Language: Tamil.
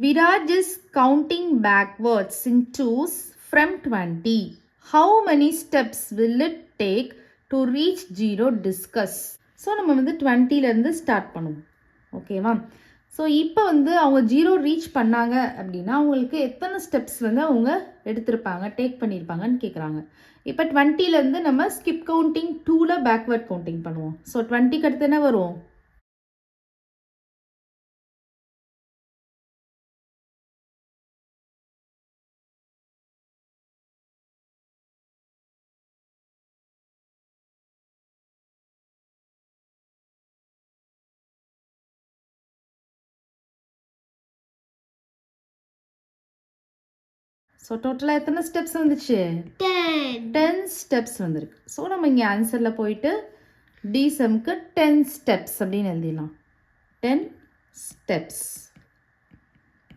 Viraj is counting backwards in twos from 20. How many steps will it take to reach 0? Discuss. So நம்ம வந்து 20லேருந்து ஸ்டார்ட் பண்ணுவோம். ஓகேவா? ஸோ இப்போ வந்து அவங்க 0 ரீச் பண்ணாங்க அப்படின்னா அவங்களுக்கு எத்தனை ஸ்டெப்ஸ் வந்து அவங்க எடுத்திருப்பாங்க, டேக் பண்ணியிருப்பாங்கன்னு கேட்குறாங்க. இப்போ 20லேருந்து நம்ம ஸ்கிப் கவுண்டிங் 2ல் பேக்வேர்ட் கவுண்டிங் பண்ணுவோம். ஸோ 20க்கு அடுத்து என்ன வரும்? ஸோ டோட்டலாக எத்தனை ஸ்டெப்ஸ் வந்துச்சு? 10 ஸ்டெப்ஸ் வந்திருக்கு. ஸோ நம்ம இங்கே ஆன்சரில் போயிட்டு டிசம்க்கு 10 ஸ்டெப்ஸ் அப்படின்னு எழுதிடலாம். 10 ஸ்டெப்ஸ்.